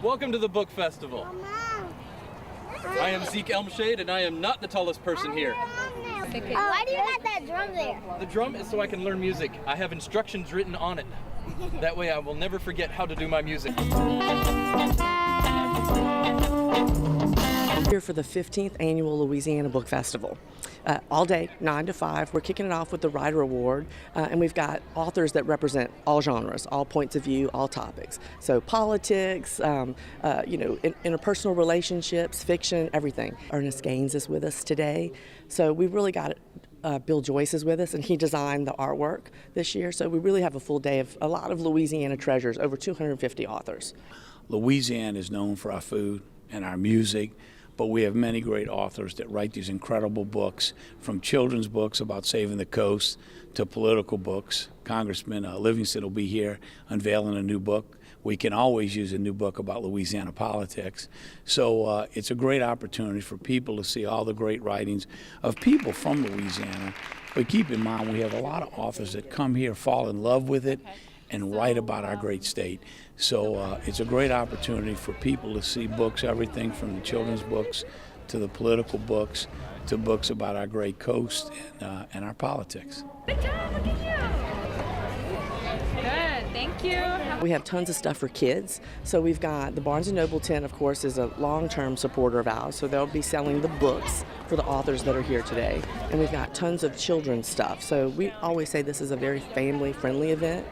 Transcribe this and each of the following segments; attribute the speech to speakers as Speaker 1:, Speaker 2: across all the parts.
Speaker 1: Welcome to the book festival. I am Zeke Elmshade, and I am not the tallest person here.
Speaker 2: Why do you have that drum there?
Speaker 1: The drum is so I can learn music. I have instructions written on it. That way I will never forget how to do my music.
Speaker 3: Here for the 15th annual Louisiana Book Festival. All day, 9 to 5. We're kicking it off with the Ryder Award, and we've got authors that represent all genres, all points of view, all topics. So politics, interpersonal relationships, fiction, everything. Ernest Gaines is with us today. So we really got Bill Joyce is with us, and he designed the artwork this year. So we really have a full day of a lot of Louisiana treasures, over 250 authors.
Speaker 4: Louisiana is known for our food and our music, but we have many great authors that write these incredible books, from children's books about saving the coast to political books. Congressman Livingston will be here unveiling a new book. We can always use a new book about Louisiana politics. So it's a great opportunity for people to see all the great writings of people from Louisiana. But keep in mind, we have a lot of authors that come here, fall in love with it, and write about our great state. So it's a great opportunity for people to see books, everything from the children's books to the political books to books about our great coast and our politics.
Speaker 5: Good job, look at you. Good, thank you.
Speaker 3: We have tons of stuff for kids. So we've got the Barnes & Noble tent, of course, is a long-term supporter of ours. So they'll be selling the books for the authors that are here today. And we've got tons of children's stuff. So we always say this is a very family-friendly event.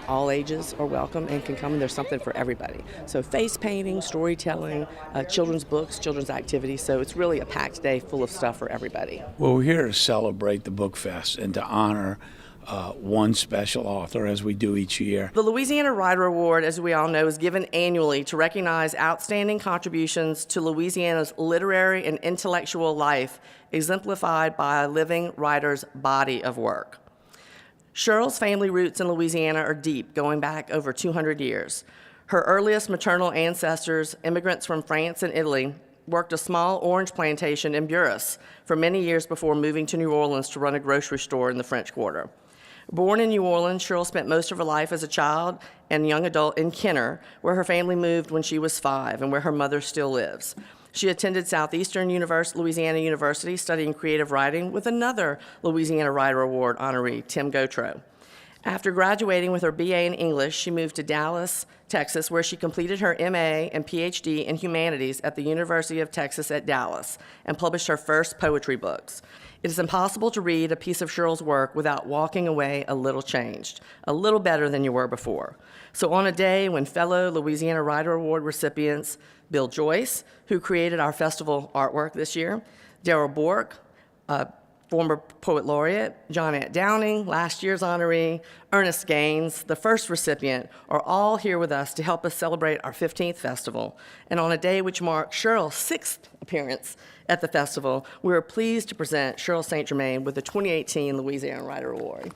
Speaker 3: All ages are welcome and can come, and there's something for everybody. So face painting, storytelling, children's books, children's activities. So it's really a packed day full of stuff for everybody.
Speaker 4: Well, we're here to celebrate the Book Fest and to honor one special author, as we do each year.
Speaker 3: The Louisiana Ryder Award, as we all know, is given annually to recognize outstanding contributions to Louisiana's literary and intellectual life, exemplified by a living writer's body of work. Cheryl's family roots in Louisiana are deep, going back over 200 years. Her earliest maternal ancestors, immigrants from France and Italy, worked a small orange plantation in Buras for many years before moving to New Orleans to run a grocery store in the French Quarter. Born in New Orleans, Cheryl spent most of her life as a child and young adult in Kenner, where her family moved when she was 5 and where her mother still lives. She attended Southeastern Louisiana University, studying creative writing with another Louisiana Ryder Award honoree, Tim Gautreaux. After graduating with her BA in English, she moved to Dallas, Texas, where she completed her MA and PhD in humanities at the University of Texas at Dallas and published her first poetry books. It is impossible to read a piece of Cheryl's work without walking away a little changed, a little better than you were before. So on a day when fellow Louisiana Ryder Award recipients Bill Joyce, who created our festival artwork this year, Darrell Bork, former poet laureate, John Ant Downing, last year's honoree, Ernest Gaines, the first recipient, are all here with us to help us celebrate our 15th festival. And on a day which marks Cheryl's 6th appearance at the festival, we are pleased to present Cheryl St. Germain with the 2018 Louisiana Ryder Award.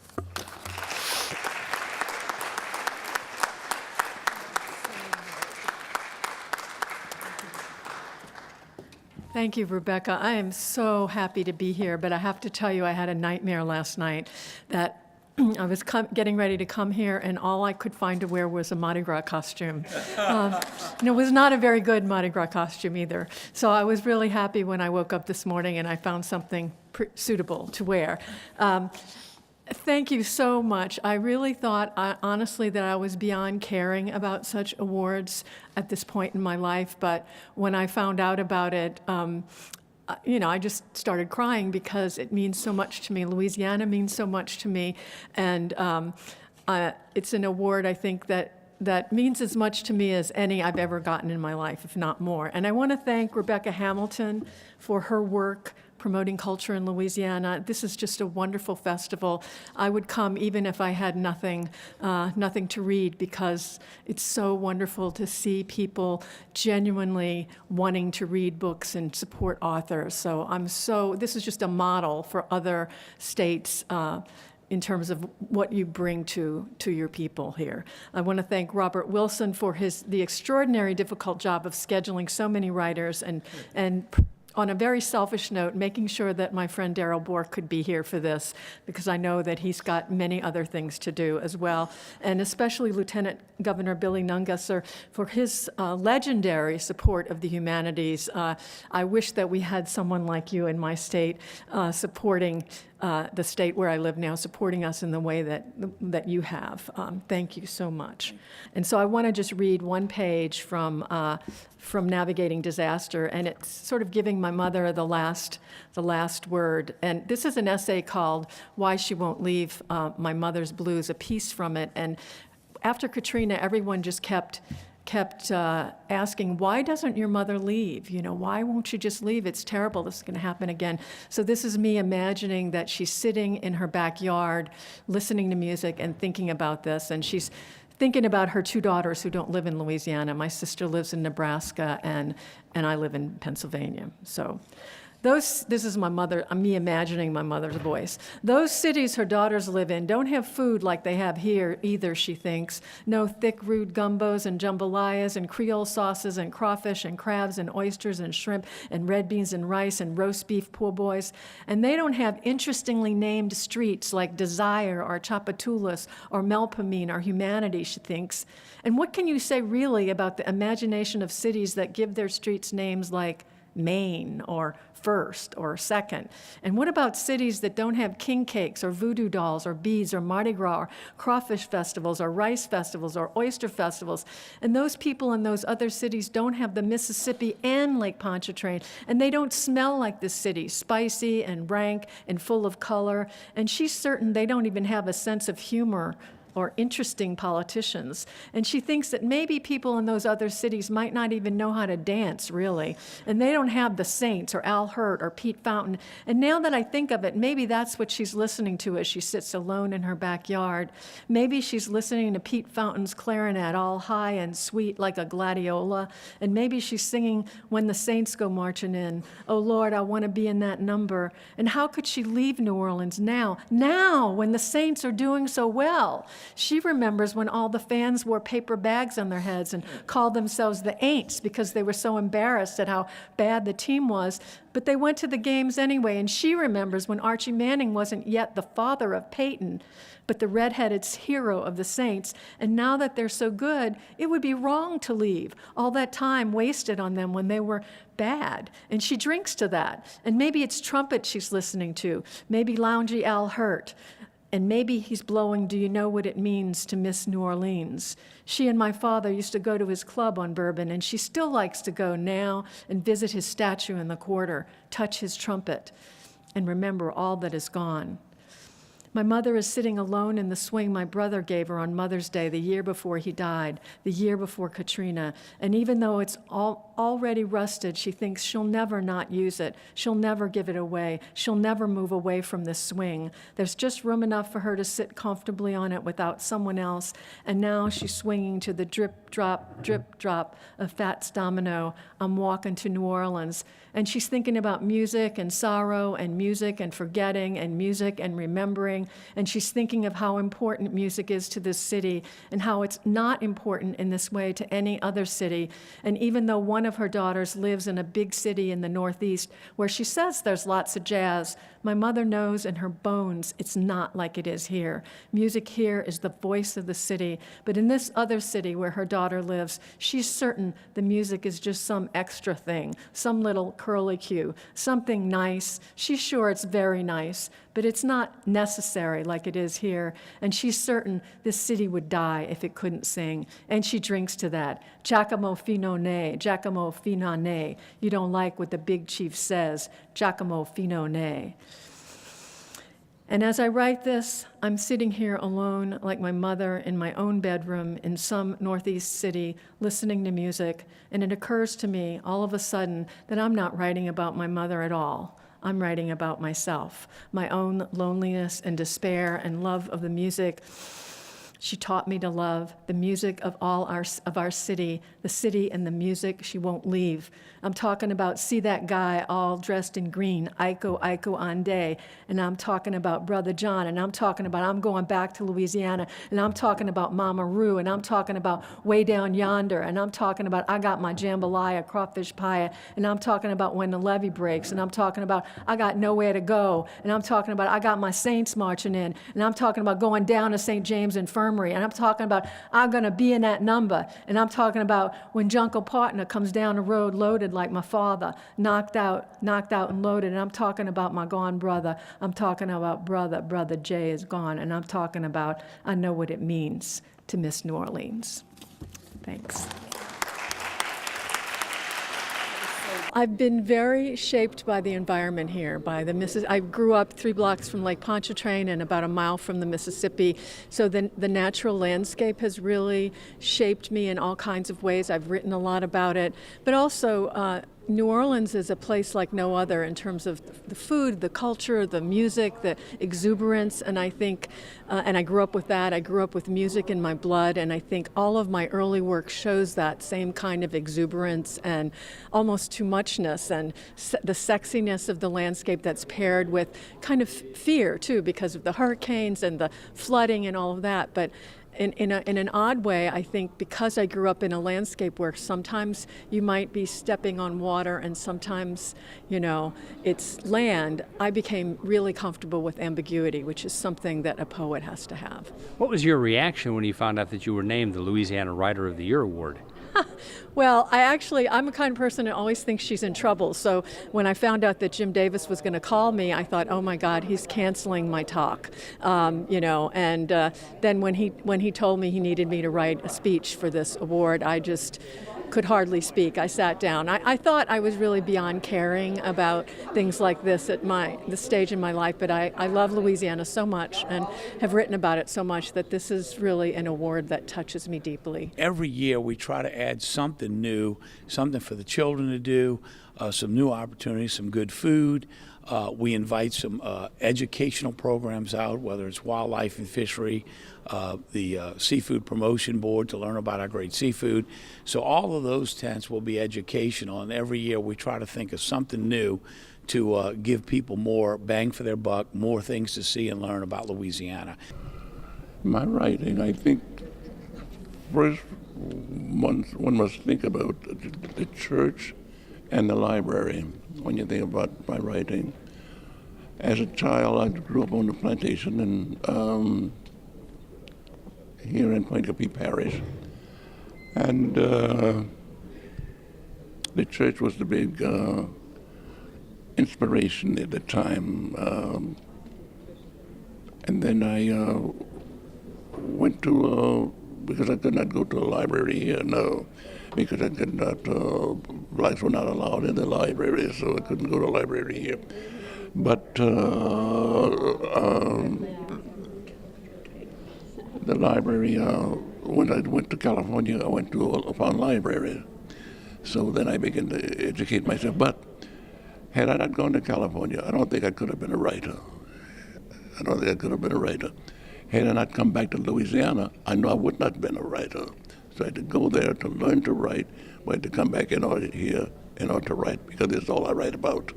Speaker 6: Thank you, Rebecca. I am so happy to be here, but I have to tell you, I had a nightmare last night that I was getting ready to come here, and all I could find to wear was a Mardi Gras costume. And it was not a very good Mardi Gras costume either. So I was really happy when I woke up this morning and I found something suitable to wear. Thank you so much. I really thought, honestly, that I was beyond caring about such awards at this point in my life, but when I found out about it, I just started crying because it means so much to me. Louisiana means so much to me, and it's an award, I think, that means as much to me as any I've ever gotten in my life, if not more. And I want to thank Rebecca Hamilton for her work promoting culture in Louisiana. This is just a wonderful festival. I would come even if I had nothing to read, because it's so wonderful to see people genuinely wanting to read books and support authors. So this is just a model for other states in terms of what you bring to your people here. I want to thank Robert Wilson for the extraordinary difficult job of scheduling so many writers and on a very selfish note, making sure that my friend Darrell Bork could be here for this, because I know that he's got many other things to do as well, and especially Lieutenant Governor Billy Nungesser for his legendary support of the humanities. I wish that we had someone like you in my state supporting the state where I live now, supporting us in the way that you have. Thank you so much. And so I want to just read one page from Navigating Disaster, and it's sort of giving my mother the last word. And this is an essay called Why She Won't Leave My Mother's Blues, a piece from it. And after Katrina, everyone just kept asking, why doesn't your mother leave? You know, why won't she just leave? It's terrible. This is going to happen again. So this is me imagining that she's sitting in her backyard, listening to music and thinking about this. And she's thinking about her two daughters who don't live in Louisiana. My sister lives in Nebraska, and I live in Pennsylvania. So this is my mother, me imagining my mother's voice. Those cities her daughters live in don't have food like they have here either, she thinks. No thick, rude gumbos and jambalayas and Creole sauces and crawfish and crabs and oysters and shrimp and red beans and rice and roast beef po' boys. And they don't have interestingly named streets like Desire or Chapatulas or Melpomene or Humanity, she thinks. And what can you say really about the imagination of cities that give their streets names like Maine or First or Second? And what about cities that don't have king cakes or voodoo dolls or beads or Mardi Gras or crawfish festivals or rice festivals or oyster festivals? And those people in those other cities don't have the Mississippi and Lake Pontchartrain, and they don't smell like this city, spicy and rank and full of color. And she's certain they don't even have a sense of humor or interesting politicians. And she thinks that maybe people in those other cities might not even know how to dance, really. And they don't have the Saints or Al Hirt or Pete Fountain. And now that I think of it, maybe that's what she's listening to as she sits alone in her backyard. Maybe she's listening to Pete Fountain's clarinet, all high and sweet like a gladiola. And maybe she's singing When the Saints Go Marching In. Oh, Lord, I want to be in that number. And how could she leave New Orleans now when the Saints are doing so well? She remembers when all the fans wore paper bags on their heads and called themselves the Aints because they were so embarrassed at how bad the team was. But they went to the games anyway, and she remembers when Archie Manning wasn't yet the father of Peyton, but the red-headed hero of the Saints. And now that they're so good, it would be wrong to leave. All that time wasted on them when they were bad. And she drinks to that. And maybe it's trumpet she's listening to, maybe loungy Al Hirt. And maybe he's blowing Do You Know What It Means to Miss New Orleans. She and my father used to go to his club on Bourbon, and she still likes to go now and visit his statue in the quarter, touch his trumpet, and remember all that is gone. My mother is sitting alone in the swing my brother gave her on Mother's Day the year before he died, the year before Katrina. And even though it's already rusted, she thinks she'll never not use it. She'll never give it away. She'll never move away from this swing. There's just room enough for her to sit comfortably on it without someone else. And now she's swinging to the drip, drop of Fats Domino, I'm Walking to New Orleans. And she's thinking about music and sorrow and music and forgetting and music and remembering. And she's thinking of how important music is to this city and how it's not important in this way to any other city. And even though one of her daughters lives in a big city in the Northeast where she says there's lots of jazz, my mother knows in her bones it's not like it is here. Music here is the voice of the city. But in this other city where her daughter lives, she's certain the music is just some extra thing, some little curlicue, something nice. She's sure it's very nice, but it's not necessary like it is here. And she's certain this city would die if it couldn't sing. And she drinks to that. Giacomo fino ne, Giacomo fino ne. You don't like what the big chief says. Giacomo fino ne. And as I write this, I'm sitting here alone like my mother in my own bedroom in some Northeast city listening to music, and it occurs to me all of a sudden that I'm not writing about my mother at all. I'm writing about myself, my own loneliness and despair and love of the music She taught me to love the music of our city, the city and the music she won't leave. I'm talking about see that guy all dressed in green, Aiko Ande, and I'm talking about Brother John, and I'm talking about I'm going back to Louisiana, and I'm talking about Mama Roo, and I'm talking about way down yonder, and I'm talking about I got my jambalaya, crawfish pie, and I'm talking about when the levee breaks, and I'm talking about I got nowhere to go, and I'm talking about I got my saints marching in, and I'm talking about going down to St. James Infirmary, and I'm talking about I'm going to be in that number, and I'm talking about when Jungle Partner comes down the road loaded like my father, knocked out and loaded, and I'm talking about my gone brother. I'm talking about brother Jay is gone, and I'm talking about I know what it means to miss New Orleans. Thanks. I've been very shaped by the environment here, by the I grew up 3 blocks from Lake Pontchartrain and about a mile from the Mississippi, so the natural landscape has really shaped me in all kinds of ways. I've written a lot about it, but also New Orleans is a place like no other in terms of the food, the culture, the music, the exuberance, and I think, and I grew up with that. I grew up with music in my blood, and I think all of my early work shows that same kind of exuberance and almost too muchness and the sexiness of the landscape that's paired with kind of fear, too, because of the hurricanes and the flooding and all of that. But in an odd way, I think because I grew up in a landscape where sometimes you might be stepping on water and sometimes, it's land, I became really comfortable with ambiguity, which is something that a poet has to have.
Speaker 7: What was your reaction when you found out that you were named the Louisiana Ryder of the Year award?
Speaker 6: Well, I'm a kind of person that always thinks she's in trouble. So when I found out that Jim Davis was going to call me, I thought, oh my God, he's canceling my talk. And then when he told me he needed me to write a speech for this award, I just could hardly speak. I sat down. I thought I was really beyond caring about things like this at the stage in my life, but I love Louisiana so much and have written about it so much that this is really an award that touches me deeply.
Speaker 4: Every year we try to add something new, something for the children to do, some new opportunities, some good food. We invite some educational programs out, whether it's wildlife and fishery, the Seafood Promotion Board to learn about our great seafood. So all of those tents will be educational, and every year we try to think of something new to give people more bang for their buck, more things to see and learn about Louisiana.
Speaker 8: My writing, I think, first one must think about the church and the library when you think about my writing. As a child, I grew up on the plantation and here in Pontchartrain Parish, and the church was the big inspiration at the time. And then I went to because I could not go to a library here, because I could not, blacks were not allowed in the library, so I couldn't go to a library here. But the library, when I went to California, I went to a found library. So then I began to educate myself. But had I not gone to California, I don't think I could have been a writer. Had I not come back to Louisiana, I know I would not have been a writer. So I had to go there to learn to write, but I had to come back in order to write, because it's all I write about.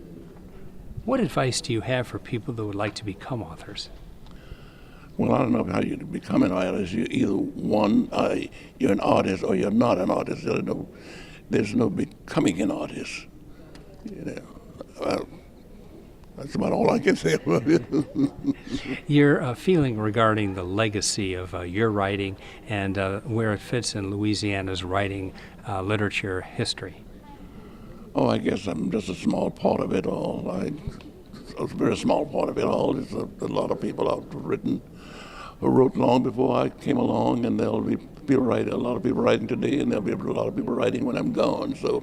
Speaker 7: What advice do you have for people that would like to become authors?
Speaker 8: Well, I don't know how you become an artist. You're either you're an artist or you're not an artist. There's no becoming an artist. That's about all I can say about it.
Speaker 7: Your feeling regarding the legacy of your writing and where it fits in Louisiana's writing, literature, history?
Speaker 8: Oh, I guess I'm just a small part of it all. A very small part of it all. There's a lot of people out who wrote long before I came along, and there'll be people writing, a lot of people writing today, and there'll be a lot of people writing when I'm gone. So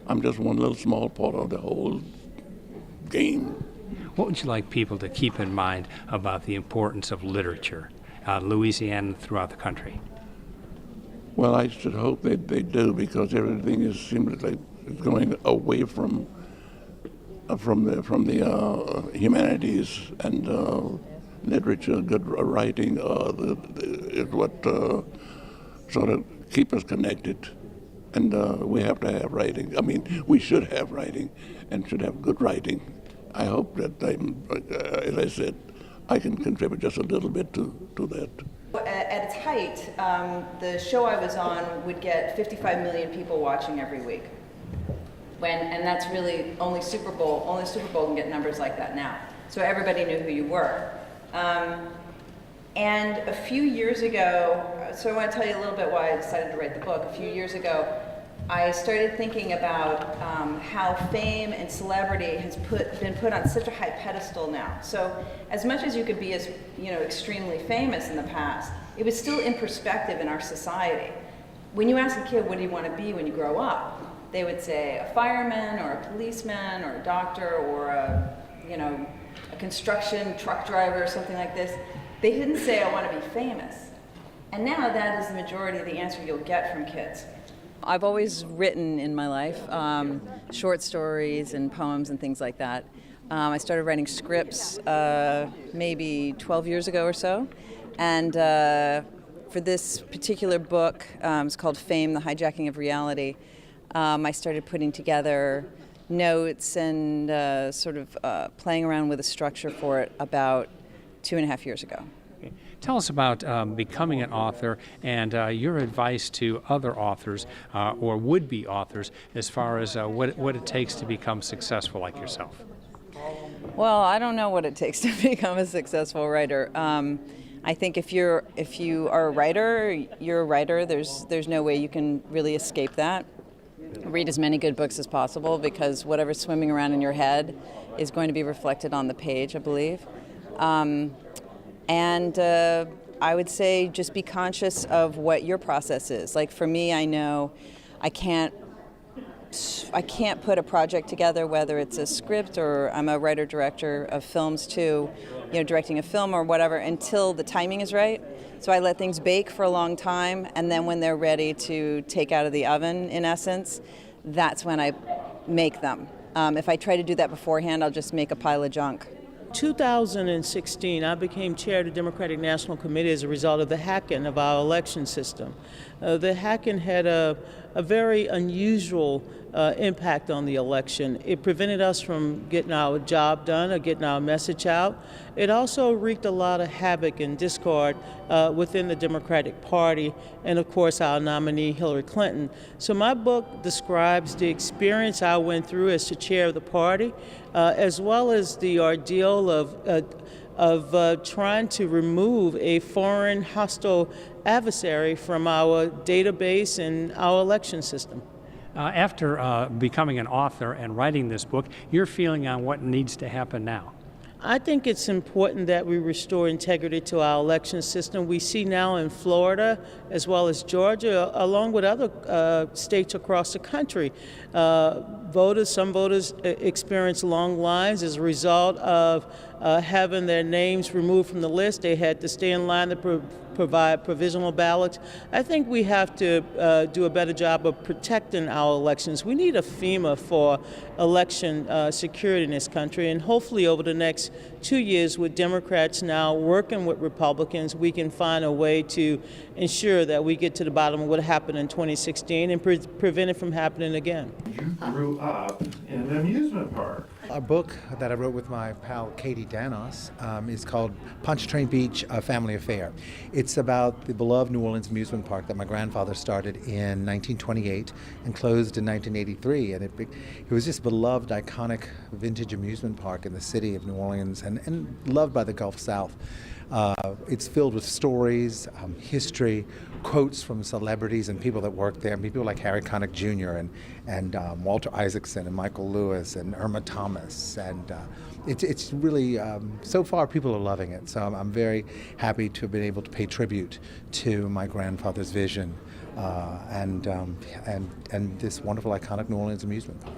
Speaker 8: I'm just one little small part of the whole game.
Speaker 7: What would you like people to keep in mind about the importance of literature, Louisiana throughout the country?
Speaker 8: Well, I should hope they do, because everything seems like it's going away from the humanities, and literature, good writing is what sort of keep us connected. And we have to have writing. I mean, we should have writing and should have good writing. I hope that, as I said, I can contribute just a little bit to that.
Speaker 9: At its height, the show I was on would get 55 million people watching every week. And that's really only Super Bowl can get numbers like that now. So everybody knew who you were. And a few years ago, so I want to tell you a little bit why I decided to write the book. A few years ago, I started thinking about how fame and celebrity has been put on such a high pedestal now. So as much as you could be extremely famous in the past, it was still in perspective in our society. When you ask a kid, what do you want to be when you grow up? They would say a fireman or a policeman or a doctor or a construction truck driver or something like this. They didn't say, I want to be famous. And now that is the majority of the answer you'll get from kids. I've always written in my life, short stories and poems and things like that. I started writing scripts maybe 12 years ago or so. And for this particular book, it's called Fame, The Hijacking of Reality, I started putting together notes and playing around with a structure for it about 2.5 years ago.
Speaker 7: Tell us about becoming an author and your advice to other authors or would-be authors as far as what it takes to become successful like yourself.
Speaker 9: Well, I don't know what it takes to become a successful writer. I think if you are a writer, you're a writer. There's no way you can really escape that. Read as many good books as possible because whatever's swimming around in your head is going to be reflected on the page, I believe. And I would say just be conscious of what your process is. Like for me, I know I can't put a project together, whether it's a script or I'm a writer-director of films too, directing a film or whatever, until the timing is right. So I let things bake for a long time, and then when they're ready to take out of the oven, in essence, that's when I make them. If I try to do that beforehand, I'll just make a pile of junk.
Speaker 10: 2016, I became chair of the Democratic National Committee as a result of the hacking of our election system. The hacking had a very unusual impact on the election. It prevented us from getting our job done or getting our message out. It also wreaked a lot of havoc and discord within the Democratic Party and, of course, our nominee, Hillary Clinton. So my book describes the experience I went through as the chair of the party, as well as the ordeal of trying to remove a foreign hostile adversary from our database and our election system.
Speaker 7: After becoming an author and writing this book, your feeling on what needs to happen now?
Speaker 10: I think it's important that we restore integrity to our election system. We see now in Florida, as well as Georgia, along with other states across the country, some voters experience long lines as a result of having their names removed from the list. They had to stay in line to provide provisional ballots. I think we have to do a better job of protecting our elections. We need a FEMA for election security in this country, and hopefully over the next 2 years, with Democrats now working with Republicans, we can find a way to ensure that we get to the bottom of what happened in 2016 and prevent it from happening again.
Speaker 11: You grew up in an amusement park.
Speaker 12: A book that I wrote with my pal Katie Danos is called Pontchartrain Beach, A Family Affair. It's about the beloved New Orleans amusement park that my grandfather started in 1928 and closed in 1983. And it was just a beloved, iconic, vintage amusement park in the city of New Orleans and loved by the Gulf South. It's filled with stories, history, quotes from celebrities and people that work there, people like Harry Connick Jr. and Walter Isaacson and Michael Lewis and Irma Thomas. And it's really, so far people are loving it. So I'm very happy to have been able to pay tribute to my grandfather's vision and this wonderful, iconic New Orleans amusement park.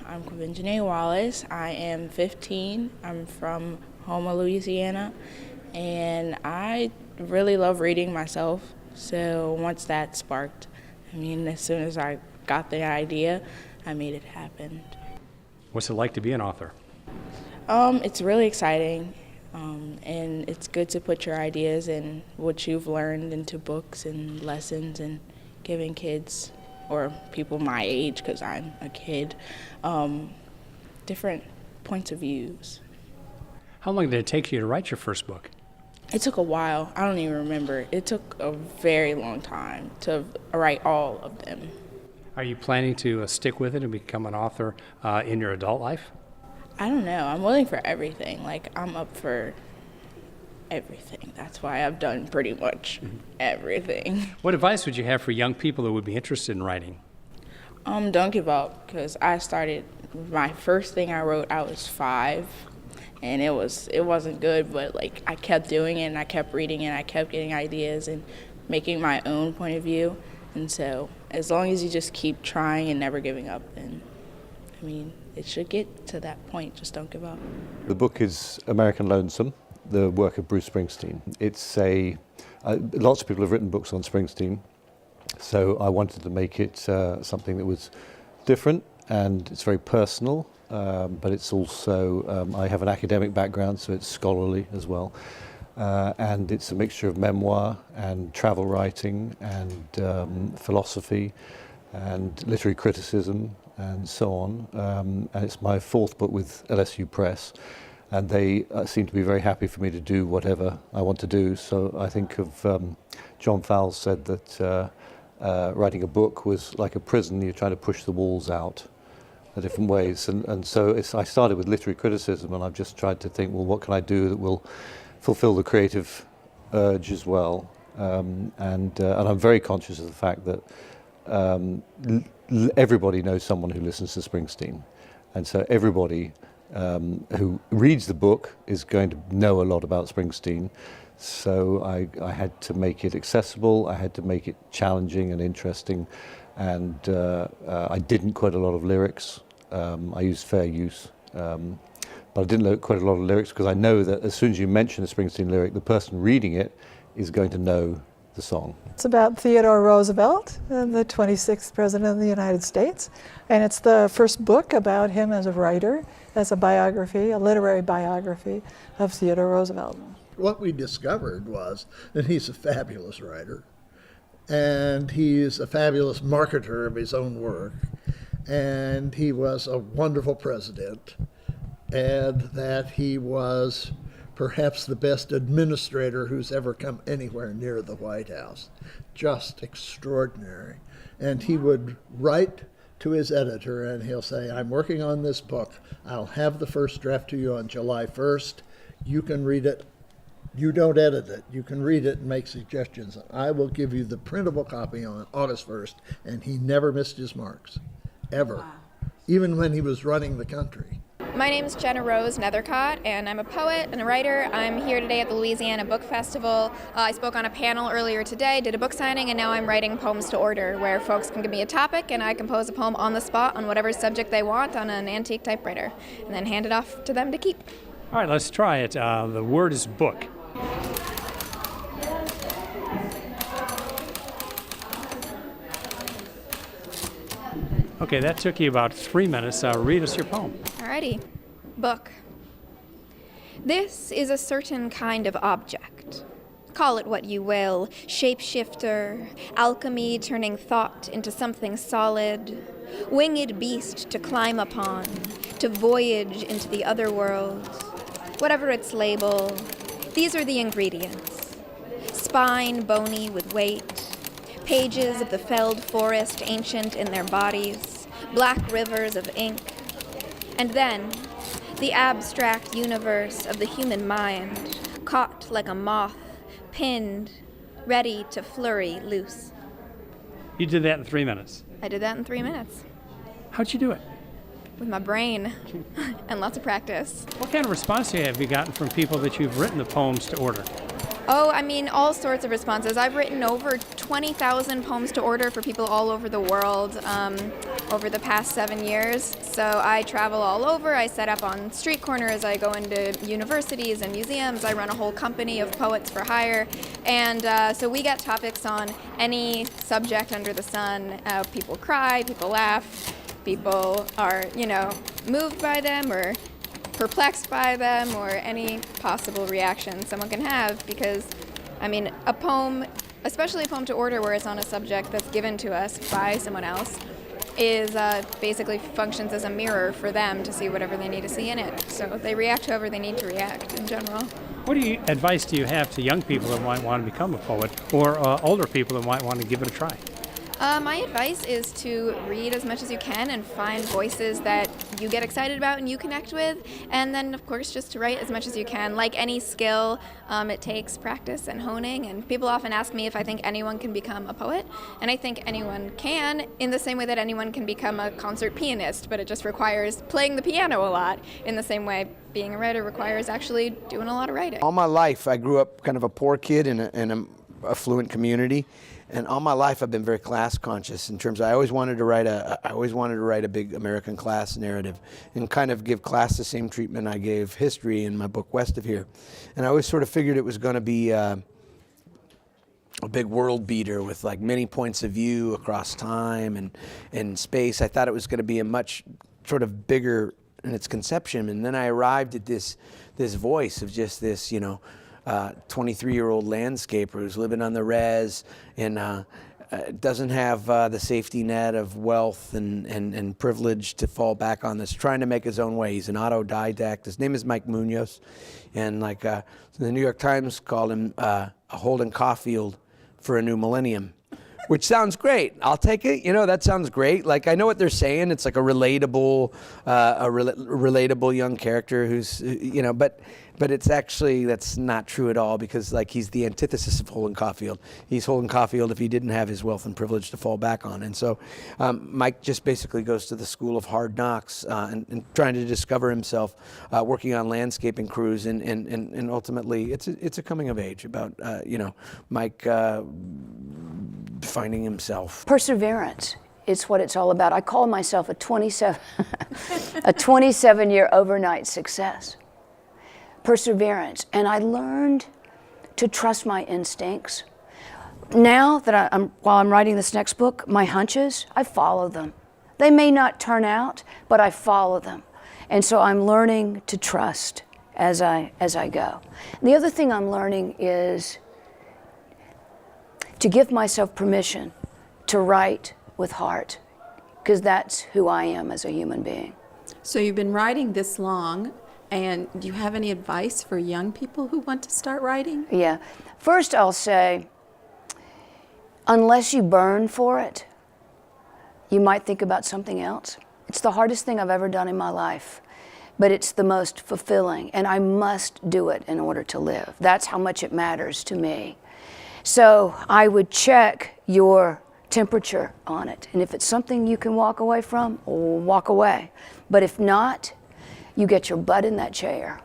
Speaker 13: I'm Quinn Janae Wallace. I am 15. I'm from Houma, Louisiana. And I really love reading myself, so once that sparked, as soon as I got the idea, I made it happen.
Speaker 7: What's it like to be an author?
Speaker 13: It's really exciting. And it's good to put your ideas and what you've learned into books and lessons and giving kids or people my age, because I'm a kid, different points of views.
Speaker 7: How long did it take you to write your first book?
Speaker 13: It took a while. I don't even remember. It took a very long time to write all of them.
Speaker 7: Are you planning to stick with it and become an author in your adult life?
Speaker 13: I don't know. I'm willing for everything. Like, I'm up for everything. That's why I've done pretty much everything.
Speaker 7: What advice would you have for young people that would be interested in writing?
Speaker 13: Don't give up, because I started, my first thing I wrote, I was 5, and it wasn't good, but like I kept doing it and I kept reading it and I kept getting ideas and making my own point of view. And so as long as you just keep trying and never giving up, then I mean, it should get to that point. Just don't give up.
Speaker 14: The book is American Lonesome, the work of Bruce Springsteen. It's lots of people have written books on Springsteen, so I wanted to make it something that was different, and it's very personal, but it's also, I have an academic background, so it's scholarly as well. And it's a mixture of memoir and travel writing and philosophy and literary criticism and so on. And it's my 4th book with LSU Press, and they seem to be very happy for me to do whatever I want to do. So I think of John Fowles said that writing a book was like a prison. You're trying to push the walls out in different ways. And so I started with literary criticism, and I've just tried to think, well, what can I do that will fulfill the creative urge as well. And I'm very conscious of the fact that everybody knows someone who listens to Springsteen. And so everybody who reads the book is going to know a lot about Springsteen. So I had to make it accessible, I had to make it challenging and interesting, and I didn't quote a lot of lyrics. I used fair use. But I didn't quote a lot of lyrics because I know that as soon as you mention a Springsteen lyric, the person reading it is going to know the song.
Speaker 15: It's about Theodore Roosevelt, the 26th President of the United States. And it's the first book about him as a writer, as a biography, a literary biography of Theodore Roosevelt.
Speaker 16: What we discovered was that he's a fabulous writer, and he's a fabulous marketer of his own work, and he was a wonderful president, and that he was perhaps the best administrator who's ever come anywhere near the White House. Just extraordinary. And he would write to his editor and he'll say, I'm working on this book. I'll have the first draft to you on July 1st. You can read it. You don't edit it. You can read it and make suggestions. I will give you the printable copy on August 1st. And he never missed his marks, ever, even when he was running the country.
Speaker 17: My name is Jenna Rose Nethercott, and I'm a poet and a writer. I'm here today at the Louisiana Book Festival. I spoke on a panel earlier today, did a book signing, and now I'm writing poems to order, where folks can give me a topic and I compose a poem on the spot on whatever subject they want on an antique typewriter, and then hand it off to them to keep.
Speaker 7: All right, let's try it. The word is book. Okay, that took you about 3 minutes. Read us your poem.
Speaker 17: Alrighty. Book. This is a certain kind of object. Call it what you will. Shapeshifter, alchemy turning thought into something solid, winged beast to climb upon, to voyage into the other world. Whatever its label, these are the ingredients. Spine bony with weight, pages of the felled forest ancient in their bodies, black rivers of ink, and then the abstract universe of the human mind, caught like a moth, pinned, ready to flurry loose.
Speaker 7: You did that in 3 minutes.
Speaker 17: I did that in 3 minutes.
Speaker 7: How'd you do it?
Speaker 17: With my brain and lots of practice.
Speaker 7: What kind of response have you gotten from people that you've written the poems to order?
Speaker 17: Oh, I mean, all sorts of responses. I've written over 20,000 poems to order for people all over the world over the past 7 years. So I travel all over. I set up on street corners. I go into universities and museums. I run a whole company of poets for hire. And so we get topics on any subject under the sun. People cry, people laugh, people are, moved by them or perplexed by them or any possible reaction someone can have, because, I mean, a poem, especially a poem to order where it's on a subject that's given to us by someone else, is basically functions as a mirror for them to see whatever they need to see in it. So they react however they need to react in general.
Speaker 7: What advice do you have to young people that might want to become a poet, or older people that might want to give it a try?
Speaker 17: My advice is to read as much as you can and find voices that you get excited about and you connect with, and then of course just to write as much as you can. Like any skill, it takes practice and honing, and people often ask me if I think anyone can become a poet, and I think anyone can, in the same way that anyone can become a concert pianist, but it just requires playing the piano a lot, in the same way being a writer requires actually doing a lot of writing.
Speaker 18: All my life I grew up kind of a poor kid in an affluent community. And all my life, I've been very class conscious in terms of I always wanted to write a big American class narrative and kind of give class the same treatment I gave history in my book West of Here. And I always sort of figured it was going to be a big world beater with like many points of view across time and space. I thought it was going to be a much sort of bigger in its conception. And then I arrived at this voice of just this, 23-year-old landscaper who's living on the res and doesn't have the safety net of wealth and privilege to fall back on. This trying to make his own way. He's an autodidact. His name is Mike Munoz, and the New York Times called him a Holden Caulfield for a new millennium, which sounds great. I'll take it. That sounds great. Like, I know what they're saying. It's like a relatable young character who's, but it's actually, that's not true at all, because like he's the antithesis of Holden Caulfield. He's Holden Caulfield if he didn't have his wealth and privilege to fall back on. And so Mike just basically goes to the school of hard knocks and trying to discover himself, working on landscaping crews, and ultimately it's a coming of age about, Mike finding himself.
Speaker 19: Perseverance is what it's all about. I call myself a 27-year overnight success. Perseverance. And I learned to trust my instincts. Now that while I'm writing this next book, my hunches, I follow them. They may not turn out, but I follow them. And so I'm learning to trust as I go. And the other thing I'm learning is to give myself permission to write with heart, because that's who I am as a human being.
Speaker 20: So you've been writing this long, and do you have any advice for young people who want to start writing?
Speaker 19: Yeah. First, I'll say, unless you burn for it, you might think about something else. It's the hardest thing I've ever done in my life, but it's the most fulfilling, and I must do it in order to live. That's how much it matters to me. So I would check your temperature on it, and if it's something you can walk away from, walk away. But if not, you get your butt in that chair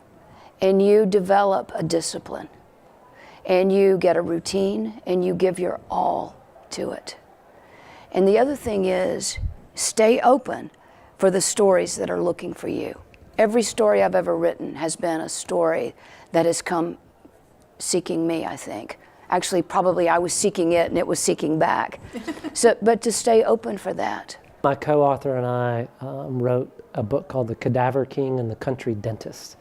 Speaker 19: and you develop a discipline and you get a routine and you give your all to it. And the other thing is, stay open for the stories that are looking for you. Every story I've ever written has been a story that has come seeking me, I think. Actually, probably I was seeking it and it was seeking back. But to stay open for that.
Speaker 21: My co-author and I wrote a book called The Cadaver King and the Country Dentist,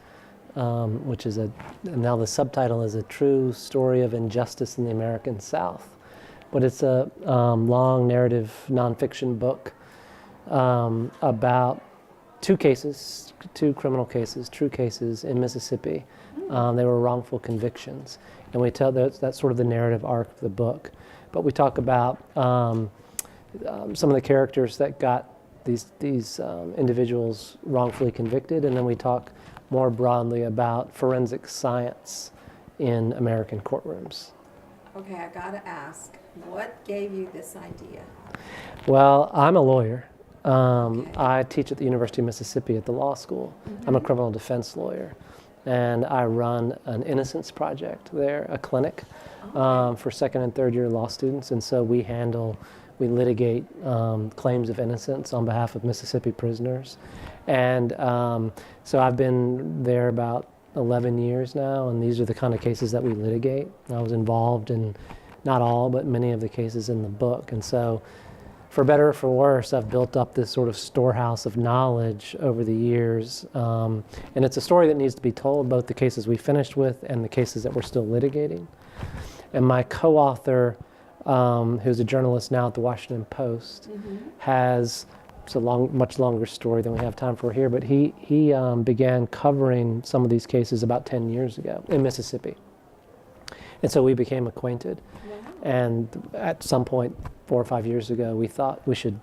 Speaker 21: which is now the subtitle is A True Story of Injustice in the American South. But it's a long narrative nonfiction book about two criminal cases, true cases in Mississippi. They were wrongful convictions. And we tell that's sort of the narrative arc of the book. But we talk about some of the characters that got these individuals wrongfully convicted, and then we talk more broadly about forensic science in American courtrooms.
Speaker 20: Okay, I gotta ask, what gave you this idea?
Speaker 21: Well, I'm a lawyer. I teach at the University of Mississippi at the law school. I'm a criminal defense lawyer. And I run an innocence project there, a clinic for second and third year law students. And so we litigate claims of innocence on behalf of Mississippi prisoners. And so I've been there about 11 years now, and these are the kind of cases that we litigate. I was involved in not all, but many of the cases in the book. And so for better or for worse, I've built up this sort of storehouse of knowledge over the years. And it's a story that needs to be told, both the cases we finished with and the cases that we're still litigating. And my co-author, who's a journalist now at the Washington Post, has, it's a much longer story than we have time for here, but he began covering some of these cases about 10 years ago in Mississippi. And so we became acquainted. And at some point, 4 or 5 years ago, we thought we should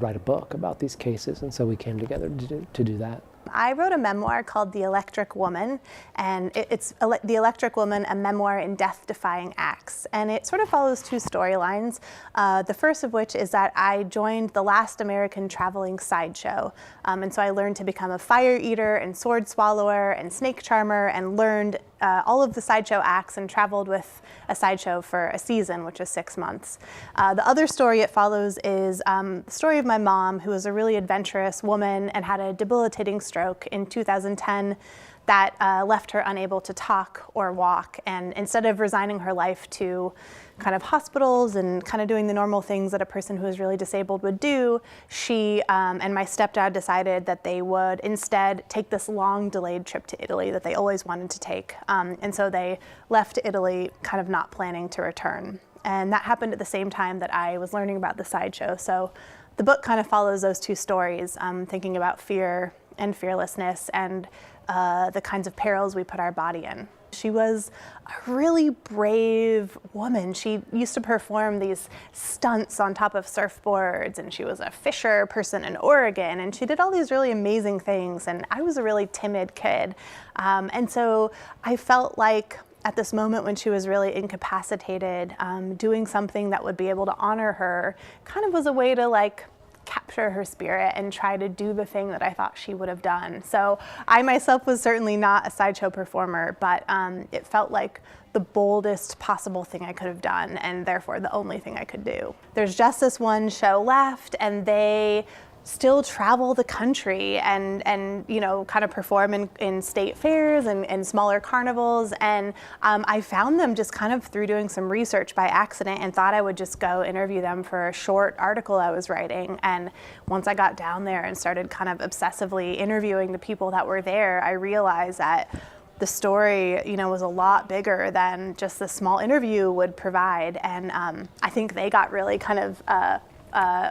Speaker 21: write a book about these cases, and so we came together to do that.
Speaker 2: I wrote a memoir called The Electric Woman, and it's The Electric Woman, a memoir in death-defying acts. And it sort of follows two storylines, the first of which is that I joined the last American traveling sideshow. And so I learned to become a fire eater and sword swallower and snake charmer, and learned all of the sideshow acts and traveled with a sideshow for a season, which is 6 months. The other story it follows is the story of my mom, who was a really adventurous woman and had a debilitating stroke in 2010 that left her unable to talk or walk. And instead of resigning her life to kind of hospitals and kind of doing the normal things that a person who is really disabled would do, she and my stepdad decided that they would instead take this long delayed trip to Italy that they always wanted to take. And so they left Italy kind of not planning to return. And that happened at the same time that I was learning about the sideshow. So the book kind of follows those two stories, thinking about fear and fearlessness and the kinds of perils we put our body in. She was a really brave woman. She used to perform these stunts on top of surfboards, and she was a fisher person in Oregon, and she did all these really amazing things, and I was a really timid kid. And so I felt like at this moment when she was really incapacitated, doing something that would be able to honor her kind of was a way to like capture her spirit and try to do the thing that I thought she would have done. So I myself was certainly not a sideshow performer, but it felt like the boldest possible thing I could have done, and therefore the only thing I could do. There's just this one show left, and they still travel the country and you know, kind of perform in state fairs and smaller carnivals. And I found them just kind of through doing some research by accident, and thought I would just go interview them for a short article I was writing. And once I got down there and started kind of obsessively interviewing the people that were there, I realized that the story, you know, was a lot bigger than just the small interview would provide. And I think they got really kind of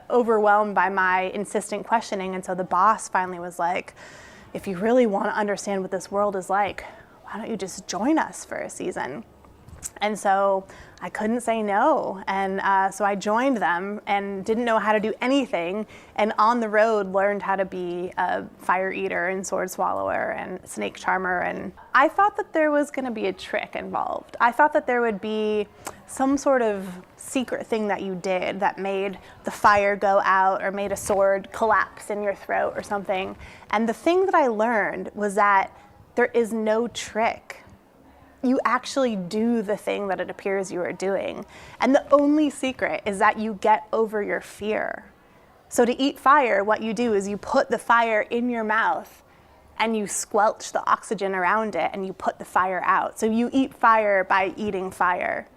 Speaker 2: overwhelmed by my insistent questioning. And so the boss finally was like, if you really want to understand what this world is like, why don't you just join us for a season? And so I couldn't say no. And so I joined them and didn't know how to do anything. And on the road learned how to be a fire eater and sword swallower and snake charmer. And I thought that there was going to be a trick involved. I thought that there would be some sort of secret thing that you did that made the fire go out or made a sword collapse in your throat or something. And the thing that I learned was that there is no trick. You actually do the thing that it appears you are doing. And the only secret is that you get over your fear. So to eat fire, what you do is you put the fire in your mouth and you squelch the oxygen around it and you put the fire out. So you eat fire by eating fire.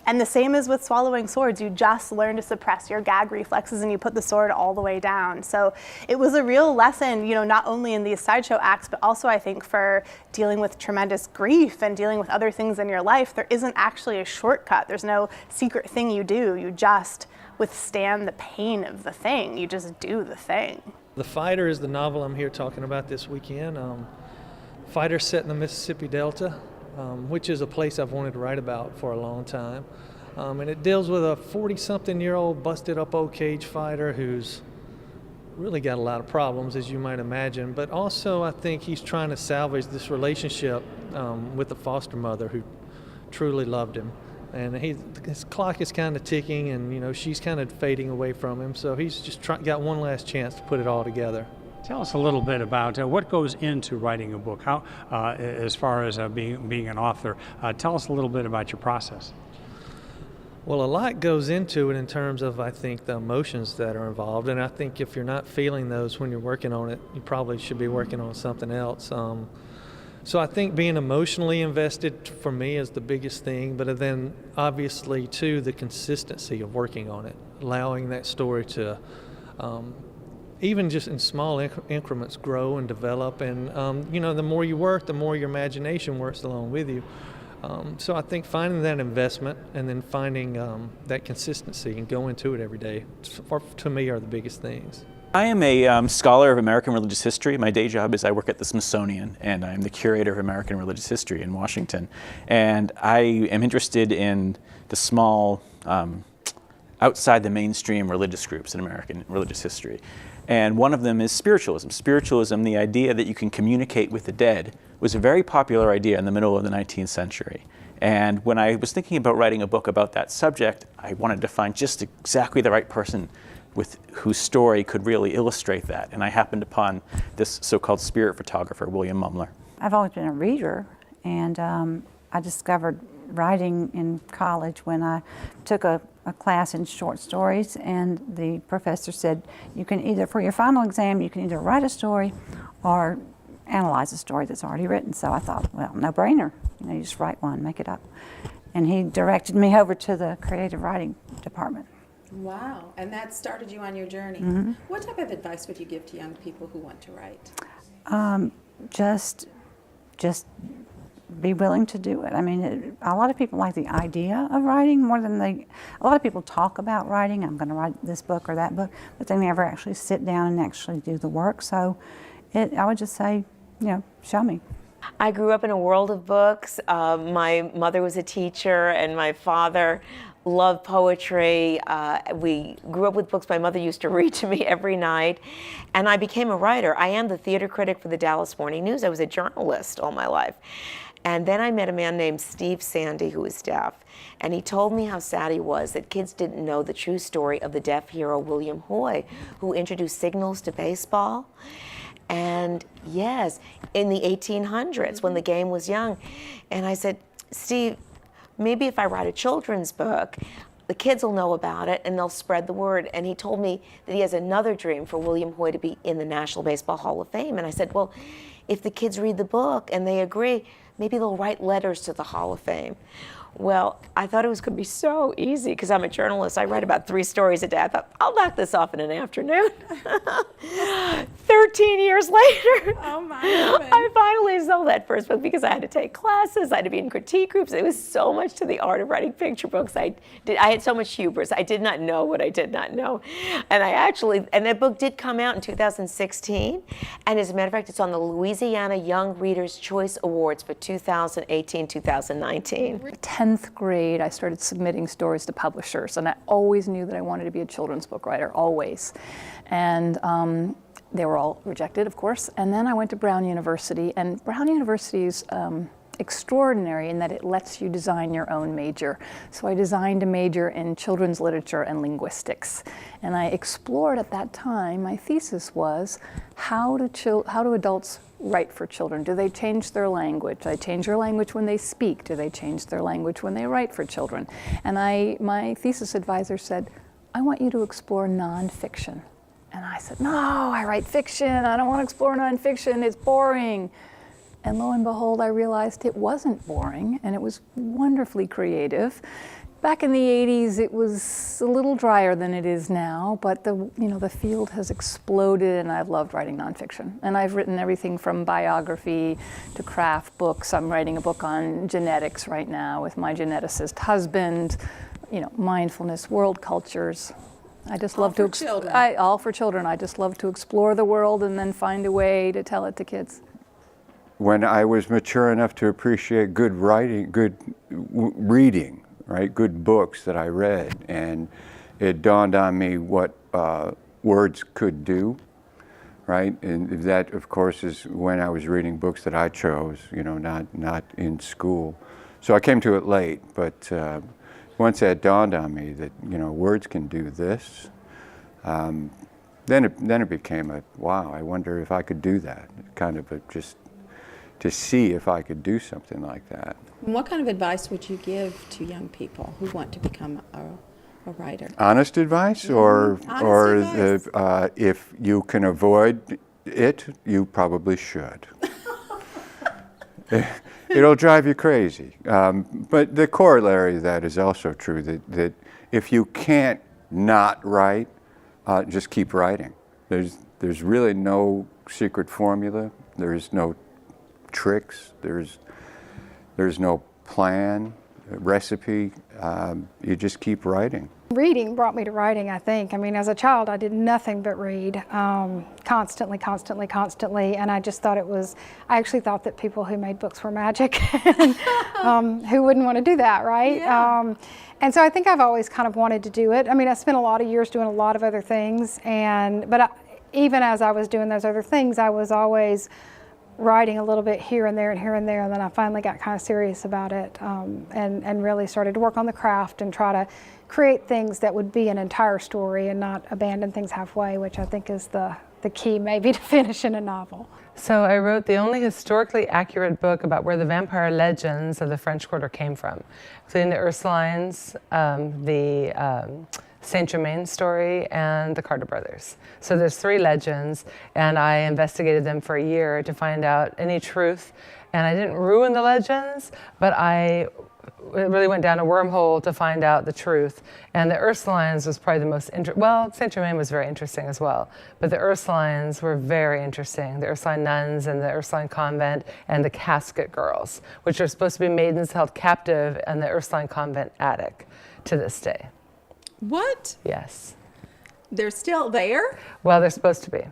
Speaker 2: And the same is with swallowing swords. You just learn to suppress your gag reflexes and you put the sword all the way down. So it was a real lesson, you know, not only in these sideshow acts, but also I think for dealing with tremendous grief and dealing with other things in your life. There isn't actually a shortcut. There's no secret thing you do. You just withstand the pain of the thing. You just do the thing.
Speaker 22: The Fighter is the novel I'm here talking about this weekend. Fighter's set in the Mississippi Delta, which is a place I've wanted to write about for a long time. And it deals with a 40-something-year-old busted-up old cage fighter who's really got a lot of problems, as you might imagine. But also, I think he's trying to salvage this relationship with the foster mother who truly loved him. And his clock is kind of ticking, and you know she's kind of fading away from him. So he's just got one last chance to put it all together.
Speaker 7: Tell us a little bit about what goes into writing a book. How, as far as being an author, tell us a little bit about your process.
Speaker 22: Well, a lot goes into it in terms of, I think, the emotions that are involved. And I think if you're not feeling those when you're working on it, you probably should be working on something else. So I think being emotionally invested for me is the biggest thing, but then obviously too the consistency of working on it, allowing that story to even just in small increments grow and develop, and the more you work, the more your imagination works along with you. So I think finding that investment and then finding that consistency and going to it every day, to me, are the biggest things.
Speaker 1: I am a scholar of American religious history. My day job is I work at the Smithsonian, and I'm the curator of American religious history in Washington. And I am interested in the small, outside the mainstream religious groups in American religious history. And one of them is spiritualism. Spiritualism, the idea that you can communicate with the dead, was a very popular idea in the middle of the 19th century. And when I was thinking about writing a book about that subject, I wanted to find just exactly the right person with whose story could really illustrate that. And I happened upon this so-called spirit photographer, William Mumler.
Speaker 5: I've always been a reader, and I discovered writing in college when I took a class in short stories, and the professor said, you can either, for your final exam, you can either write a story or analyze a story that's already written. So I thought, well, no brainer. You just write one, make it up. And he directed me over to the creative writing department.
Speaker 20: Wow, and that started you on your journey.
Speaker 5: Mm-hmm.
Speaker 20: What type of advice would you give to young people who want to write?
Speaker 5: Just be willing to do it. I mean, a lot of people like the idea of writing more than a lot of people talk about writing, I'm going to write this book or that book, but they never actually sit down and actually do the work. So I would just say, show me.
Speaker 23: I grew up in a world of books. My mother was a teacher, and my father loved poetry. We grew up with books my mother used to read to me every night, and I became a writer. I am the theater critic for the Dallas Morning News. I was a journalist all my life. And then I met a man named Steve Sandy, who was deaf, and he told me how sad he was that kids didn't know the true story of the deaf hero William Hoy, who introduced signals to baseball. And yes, in the 1800s, when the game was young. And I said, Steve, maybe if I write a children's book, the kids will know about it and they'll spread the word. And he told me that he has another dream for William Hoy to be in the National Baseball Hall of Fame. And I said, well, if the kids read the book and they agree, maybe they'll write letters to the Hall of Fame. Well, I thought it was going to be so easy because I'm a journalist. I write about 3 stories a day. I thought, I'll knock this off in an afternoon. 13 years later,
Speaker 20: oh my
Speaker 23: I finally sold that first book because I had to take classes. I had to be in critique groups. It was so much to the art of writing picture books. I had so much hubris. I did not know what I did not know. And that book did come out in 2016. And as a matter of fact, it's on the Louisiana Young Readers' Choice Awards for 2018-2019.
Speaker 24: 10th grade, I started submitting stories to publishers, and I always knew that I wanted to be a children's book writer, always. And they were all rejected, of course. And then I went to Brown University, and Brown University is extraordinary in that it lets you design your own major. So I designed a major in children's literature and linguistics. And I explored at that time, my thesis was, how do adults write for children? Do they change their language? Do they change their language when they speak? Do they change their language when they write for children? And my thesis advisor said, I want you to explore nonfiction. And I said, no, I write fiction. I don't want to explore nonfiction. It's boring. And lo and behold, I realized it wasn't boring, and it was wonderfully creative. Back in the 80s, it was a little drier than it is now, but the field has exploded, and I've loved writing nonfiction. And I've written everything from biography to craft books. I'm writing a book on genetics right now with my geneticist husband, mindfulness, world cultures. I just love to all for children. I just love to explore the world and then find a way to tell it to kids.
Speaker 25: When I was mature enough to appreciate good writing, good reading, right, good books that I read, and it dawned on me what words could do, right? And that, of course, is when I was reading books that I chose, not in school. So I came to it late, but once that dawned on me that, words can do this, then it became a, wow, I wonder if I could do that, kind of just to see if I could do something like that.
Speaker 20: What kind of advice would you give to young people who want to become a writer?
Speaker 25: Honest advice, or if you can avoid it, you probably should. it'll drive you crazy. But the corollary of that is also true, that if you can't not write, just keep writing. There's really no secret formula. There's no tricks. There's no plan, recipe. You just keep writing.
Speaker 3: Reading brought me to writing, I think. I mean, as a child, I did nothing but read constantly, and I just thought I actually thought that people who made books were magic, and, who wouldn't want to do that, right? Yeah. And so I think I've always kind of wanted to do it. I mean, I spent a lot of years doing a lot of other things, but even as I was doing those other things, I was always writing a little bit here and there, and then I finally got kind of serious about it, and really started to work on the craft and try to create things that would be an entire story and not abandon things halfway, which I think is the key maybe to finishing a novel.
Speaker 4: So I wrote the only historically accurate book about where the vampire legends of the French Quarter came from, including the Ursulines, the Saint Germain story, and the Carter brothers. So there's 3 legends, and I investigated them for a year to find out any truth. And I didn't ruin the legends, but it really went down a wormhole to find out the truth. And the Ursulines was probably the most well, Saint Germain was very interesting as well, but the Ursulines were very interesting. The Ursuline nuns and the Ursuline convent and the casket girls, which are supposed to be maidens held captive in the Ursuline convent attic to this day.
Speaker 20: What?
Speaker 4: Yes.
Speaker 20: They're still there?
Speaker 4: Well, they're supposed to be.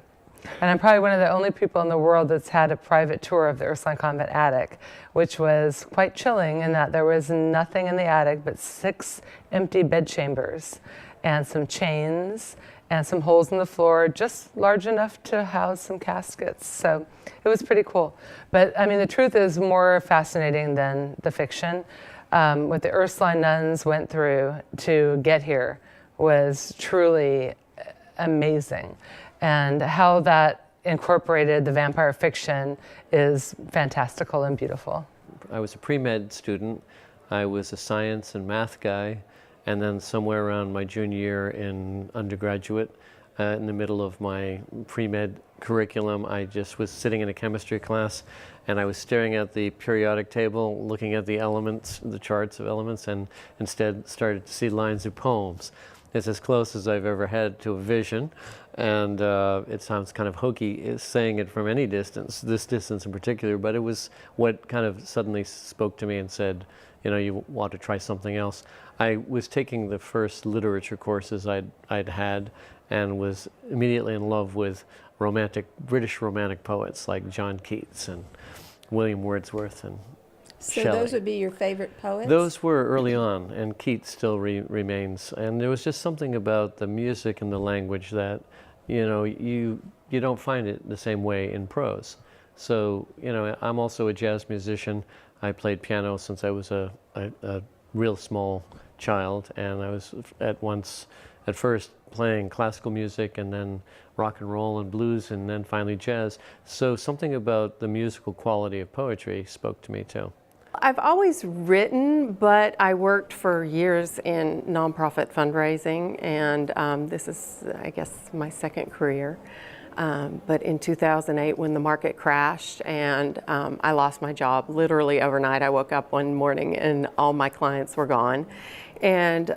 Speaker 4: And I'm probably one of the only people in the world that's had a private tour of the Ursuline convent attic, which was quite chilling in that there was nothing in the attic but 6 empty bedchambers and some chains and some holes in the floor, just large enough to house some caskets. So it was pretty cool. But I mean, the truth is more fascinating than the fiction. What the Ursuline nuns went through to get here was truly amazing. And how that incorporated the vampire fiction is fantastical and beautiful.
Speaker 6: I was a pre-med student. I was a science and math guy. And then somewhere around my junior year in undergraduate, in the middle of my pre-med curriculum, I just was sitting in a chemistry class and I was staring at the periodic table, looking at the elements, the charts of elements, and instead started to see lines of poems. It's as close as I've ever had to a vision, and it sounds kind of hokey saying it from any distance, this distance in particular, but it was what kind of suddenly spoke to me and said, you know, you want to try something else. I was taking the first literature courses I'd had and was immediately in love with British romantic poets like John Keats and William Wordsworth and
Speaker 20: So
Speaker 6: Shelley.
Speaker 20: those would be your favorite poets?
Speaker 6: Those were early on, and Keats still remains. And there was just something about the music and the language that, you know, you don't find it the same way in prose. So, you know, I'm also a jazz musician. I played piano since I was a real small child, and I was at first playing classical music and then rock and roll and blues and then finally jazz. So something about the musical quality of poetry spoke to me too.
Speaker 8: I've always written, but I worked for years in nonprofit fundraising, and this is, I guess, my second career. But in 2008, when the market crashed and I lost my job literally overnight, I woke up one morning and all my clients were gone. And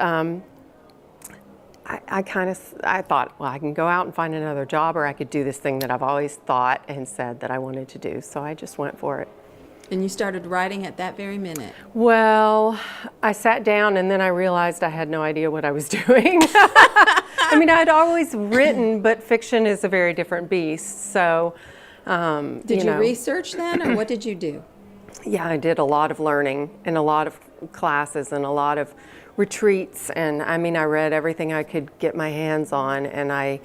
Speaker 8: I thought, well, I can go out and find another job, or I could do this thing that I've always thought and said that I wanted to do. So I just went for it.
Speaker 20: And you started writing at that very minute?
Speaker 8: Well, I sat down and then I realized I had no idea what I was doing. I mean, I'd always written, but fiction is a very different beast. So,
Speaker 20: Did you research then, or what did you do?
Speaker 8: Yeah, I did a lot of learning and a lot of classes and a lot of retreats. And I mean, I read everything I could get my hands on. And I,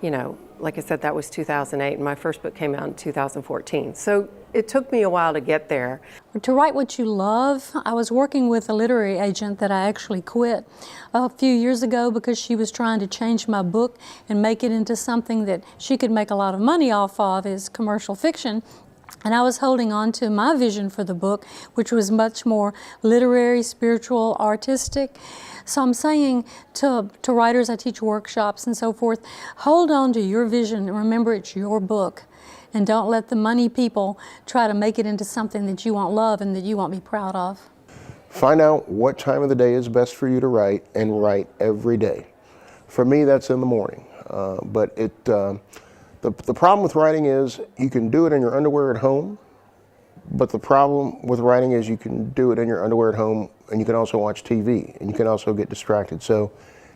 Speaker 8: you know, like I said, that was 2008, and my first book came out in 2014. So it took me a while to get there.
Speaker 9: To write what you love, I was working with a literary agent that I actually quit a few years ago because she was trying to change my book and make it into something that she could make a lot of money off of as commercial fiction. And I was holding on to my vision for the book, which was much more literary, spiritual, artistic. So I'm saying to writers, I teach workshops and so forth, hold on to your vision and remember it's your book. and don't let the money people try to make it into something that you won't love and that you won't be proud of.
Speaker 10: Find out what time of the day is best for you to write, and write every day. For me, that's in the morning. But the problem with writing is you can do it in your underwear at home, but the problem with writing is you can do it in your underwear at home, and you can also watch TV, and you can also get distracted. So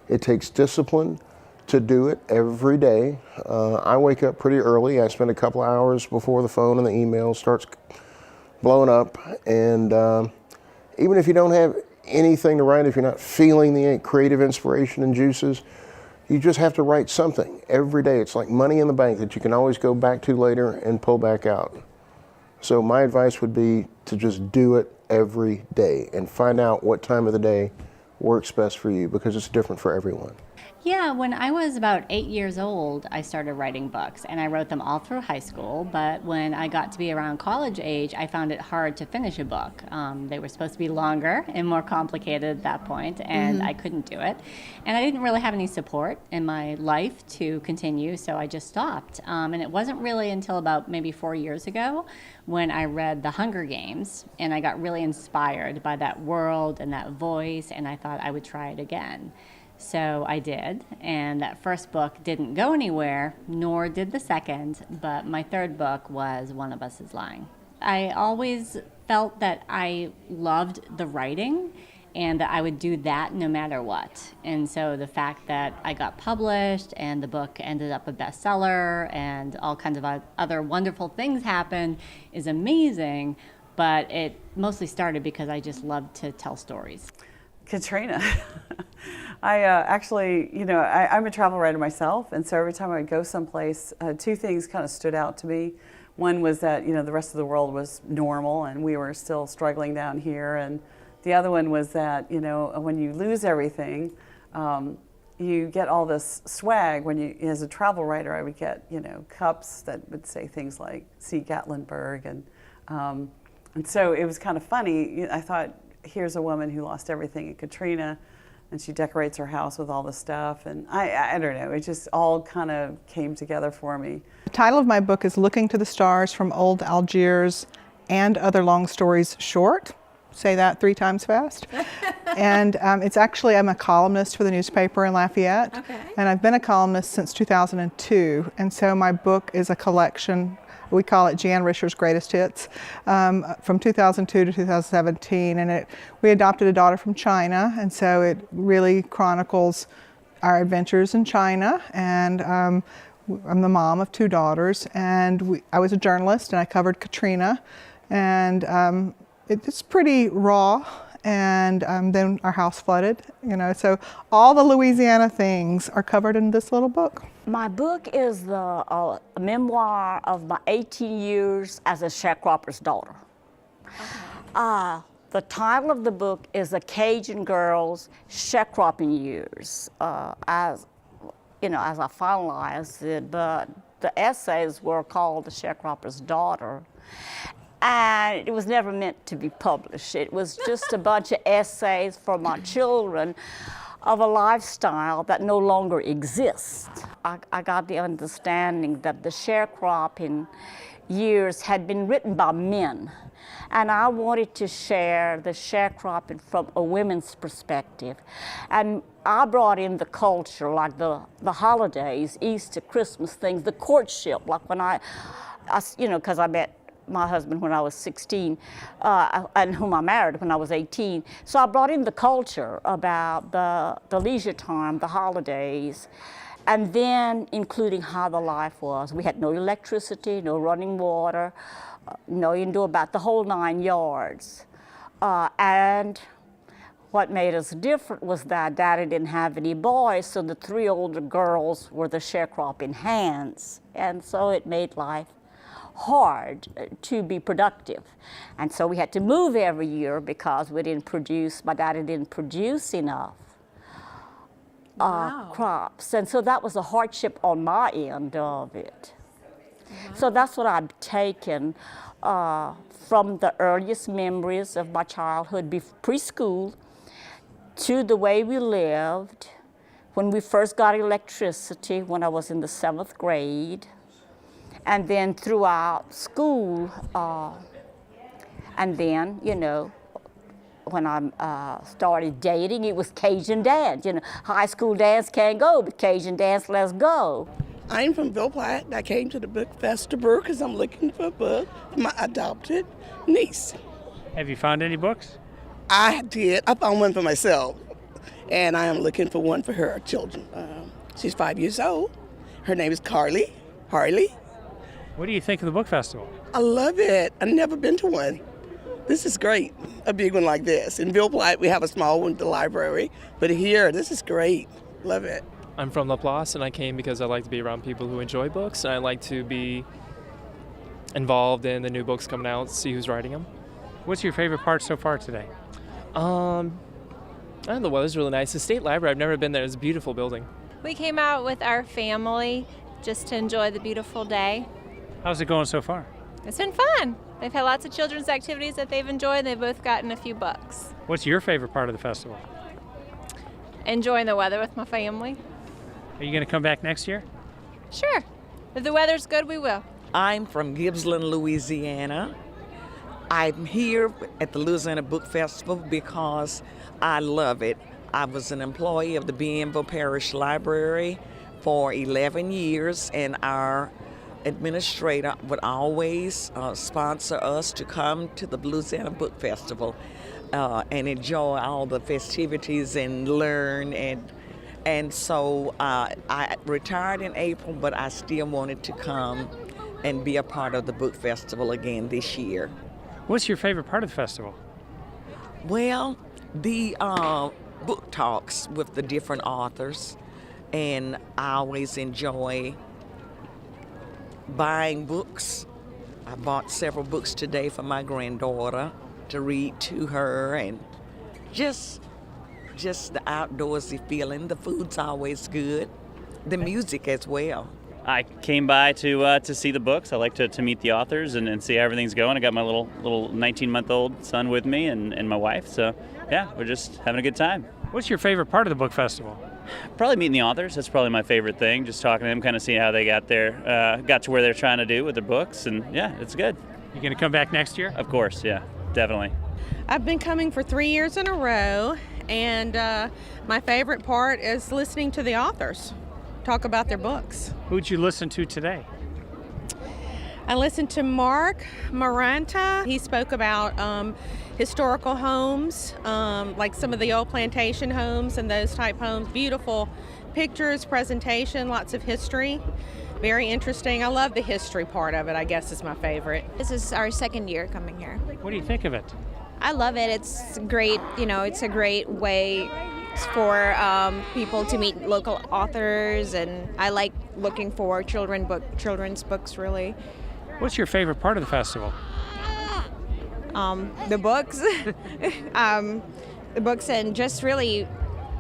Speaker 10: it takes discipline to do it every day. I wake up pretty early. I spend a couple hours before the phone and the email starts blowing up, and even if you don't have anything to write, if you're not feeling the creative inspiration and juices, you just have to write something every day. It's like money in the bank that you can always go back to later and pull back out. So my advice would be to just do it every day and find out what time of the day works best for you, because it's different for everyone.
Speaker 11: Yeah, when I was about 8 years old, I started writing books, and I wrote them all through high school. But when I got to be around college age, I found it hard to finish a book. They were supposed to be longer and more complicated at that point, and I couldn't do it. And I didn't really have any support in my life to continue, so I just stopped. And it wasn't really until about maybe 4 years ago when I read The Hunger Games, and I got really inspired by that world and that voice, and I thought I would try it again. So I did, and that first book didn't go anywhere, nor did the second, but my third book was One of Us is Lying. I always felt that I loved the writing and that I would do that no matter what. And so the fact that I got published and the book ended up a bestseller and all kinds of other wonderful things happened is amazing, but it mostly started because I just loved to tell stories.
Speaker 12: Katrina. I actually, I'm a travel writer myself, and so every time I would go someplace, two things kind of stood out to me. One was that, the rest of the world was normal and we were still struggling down here, and the other one was that, when you lose everything, you get all this swag. When you, as a travel writer, I would get, cups that would say things like, see Gatlinburg, and so it was kind of funny. I thought, here's a woman who lost everything in Katrina, and she decorates her house with all the stuff, and I don't know, it just all kind of came together for me.
Speaker 13: The title of my book is Looking to the Stars from Old Algiers and Other Long Stories Short. Say that 3 times fast. And it's actually, I'm a columnist for the newspaper in Lafayette, and I've been a columnist since 2002, and so my book is a collection. We call it Jan Rischer's Greatest Hits, from 2002 to 2017, and we adopted a daughter from China, and so it really chronicles our adventures in China, and I'm the mom of 2 daughters, and I was a journalist, and I covered Katrina, and it's pretty raw, and then our house flooded, so all the Louisiana things are covered in this little book.
Speaker 14: My book is the memoir of my 18 years as a sharecropper's daughter. The title of the book is The Cajun Girl's Sharecropping Years. As I finalized it, but the essays were called The Sharecropper's Daughter. And it was never meant to be published. It was just a bunch of essays for my children of a lifestyle that no longer exists. I got the understanding that the sharecropping years had been written by men, and I wanted to share the sharecropping from a women's perspective. And I brought in the culture, like the holidays, Easter, Christmas things, the courtship, like when because I met my husband when I was 16, and whom I married when I was 18. So I brought in the culture about the leisure time, the holidays, and then including how the life was. We had no electricity, no running water, you knew about the whole 9 yards. And what made us different was that Daddy didn't have any boys, so the 3 older girls were the sharecropping hands. And so it made life hard to be productive. And so we had to move every year because my daddy didn't produce enough crops. And so that was a hardship on my end of it. So that's what I've taken from the earliest memories of my childhood, preschool, to the way we lived when we first got electricity when I was in the 7th grade. And then throughout school, and then, you know, when I started dating, it was Cajun dance. You know, high school dance can't go, but Cajun dance, let's go.
Speaker 15: I'm from Ville Platte. I came to the book festival because I'm looking for a book for my adopted niece.
Speaker 7: Have you found any books?
Speaker 15: I did. I found one for myself, and I am looking for one for her children. She's 5 years old. Her name is Harley.
Speaker 7: What do you think of the book festival?
Speaker 15: I love it. I've never been to one. This is great, a big one like this. In Ville Platte, we have a small one at the library, but here, this is great. Love it.
Speaker 16: I'm from Laplace, and I came because I like to be around people who enjoy books, and I like to be involved in the new books coming out, see who's writing them.
Speaker 7: What's your favorite part so far today?
Speaker 16: I don't know, the weather's really nice. The State Library, I've never been there. It's a beautiful building.
Speaker 17: We came out with our family just to enjoy the beautiful day.
Speaker 7: How's it going so far?
Speaker 17: It's been fun. They've had lots of children's activities that they've enjoyed, and they've both gotten a few books.
Speaker 7: What's your favorite part of the festival?
Speaker 17: Enjoying the weather with my family.
Speaker 7: Are you going to come back next year?
Speaker 17: Sure. If the weather's good, we will.
Speaker 18: I'm from Gibbsland, Louisiana. I'm here at the Louisiana Book Festival because I love it. I was an employee of the Bienville Parish Library for 11 years, and our administrator would always sponsor us to come to the Louisiana Book Festival and enjoy all the festivities and learn. And so I retired in April, but I still wanted to come and be a part of the book festival again this year.
Speaker 7: What's your favorite part of the festival?
Speaker 18: Well, the book talks with the different authors, and I always enjoy buying books. I bought several books today for my granddaughter to read to her, and just the outdoorsy feeling. The food's always good. The music as well.
Speaker 19: I came by to see the books. I like to meet the authors and see how everything's going. I got my little 19-month-old son with me and my wife. So yeah, we're just having a good time.
Speaker 7: What's your favorite part of the book festival?
Speaker 19: Probably meeting the authors. That's probably my favorite thing. Just talking to them, kind of seeing how they got there, got to where they're trying to do with their books, and yeah, it's good.
Speaker 7: You gonna come back next year?
Speaker 19: Of course, yeah, definitely.
Speaker 26: I've been coming for 3 years in a row, and my favorite part is listening to the authors talk about their books.
Speaker 7: Who'd you listen to today?
Speaker 26: I listened to Mark Maranta. He spoke about historical homes, like some of the old plantation homes and those type homes. Beautiful pictures, presentation, lots of history. Very interesting. I love the history part of it, I guess is my favorite.
Speaker 17: This is our second year coming here.
Speaker 7: What do you think of it?
Speaker 17: I love it. It's great. You know, it's a great way for people to meet local authors, and I like looking for children's books, really.
Speaker 7: What's your favorite part of the festival?
Speaker 17: The books. The books, and just really,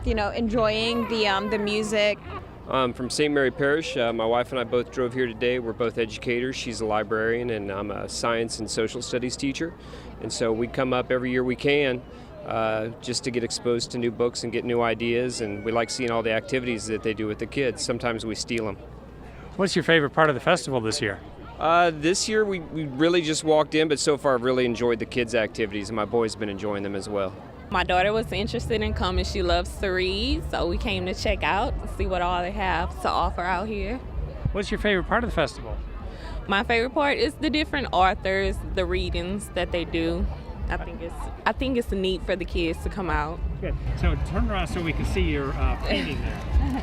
Speaker 17: you know, enjoying the music.
Speaker 27: I'm from St. Mary Parish. My wife and I both drove here today. We're both educators. She's a librarian, and I'm a science and social studies teacher. And so we come up every year we can just to get exposed to new books and get new ideas. And we like seeing all the activities that they do with the kids. Sometimes we steal them.
Speaker 7: What's your favorite part of the festival this year?
Speaker 27: This year we really just walked in, but so far I've really enjoyed the kids' activities, and my boys have been enjoying them as well.
Speaker 28: My daughter was interested in coming. She loves to read, so we came to check out and see what all they have to offer out here.
Speaker 7: What's your favorite part of the festival?
Speaker 28: My favorite part is the different authors, the readings that they do. I think it's neat for the kids to come out.
Speaker 7: Good. So turn around so we can see your painting there.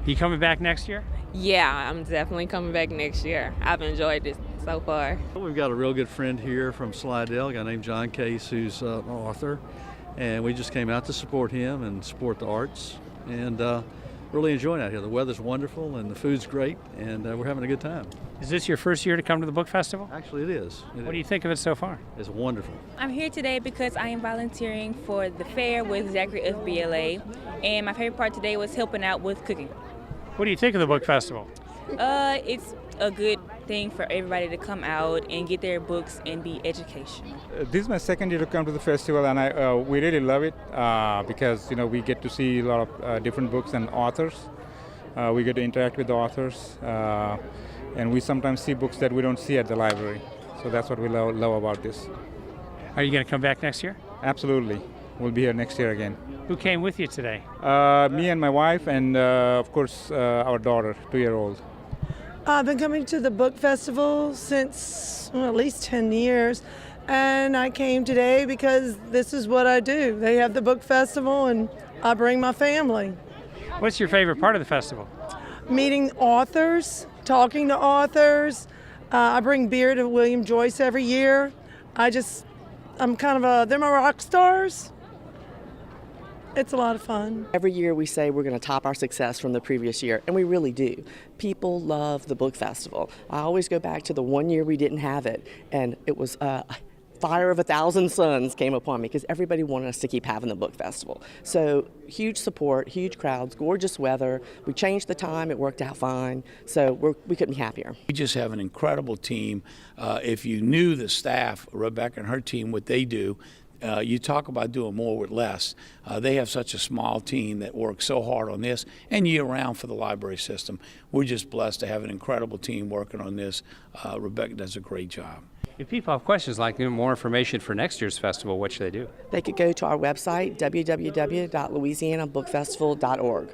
Speaker 7: You coming back next year?
Speaker 28: Yeah, I'm definitely coming back next year. I've enjoyed it so far.
Speaker 29: We've got a real good friend here from Slidell, a guy named John Case, who's an author, and we just came out to support him and support the arts, and really enjoying out here. The weather's wonderful and the food's great, and we're having a good time.
Speaker 7: Is this your first year to come to the book festival?
Speaker 29: Actually, it is.
Speaker 7: What do you think of it so far?
Speaker 29: It's wonderful.
Speaker 30: I'm here today because I am volunteering for the fair with Zachary FBLA, and my favorite part today was helping out with cooking.
Speaker 7: What do you think of the book festival?
Speaker 30: It's a good thing for everybody to come out and get their books and be educational.
Speaker 31: This is my second year to come to the festival, and we really love it because we get to see a lot of different books and authors. We get to interact with the authors, and we sometimes see books that we don't see at the library. So that's what we love about this.
Speaker 7: Are you going to come back next year?
Speaker 31: Absolutely. We'll be here next year again.
Speaker 7: Who came with you today?
Speaker 31: Me and my wife, and of course our daughter, 2-year-old.
Speaker 1: I've been coming to the book festival since at least 10 years, and I came today because this is what I do. They have the book festival, and I bring my family.
Speaker 7: What's your favorite part of the festival?
Speaker 1: Meeting authors, talking to authors. I bring beer to William Joyce every year. I'm kind of they're my rock stars. It's a lot of fun.
Speaker 2: Every year we say we're going to top our success from the previous year, and we really do. People love the book festival. I always go back to the one year we didn't have it, and it was fire of 1,000 suns came upon me because everybody wanted us to keep having the book festival. So huge support, huge crowds, gorgeous weather. We changed the time, it worked out fine. So we couldn't be happier.
Speaker 3: We just have an incredible team. If you knew the staff, Rebecca and her team, what they do, you talk about doing more with less. They have such a small team that works so hard on this and year-round for the library system. We're just blessed to have an incredible team working on this. Rebecca does a great job.
Speaker 7: If people have questions like more information for next year's festival, what should they do?
Speaker 2: They could go to our website, www.louisianabookfestival.org.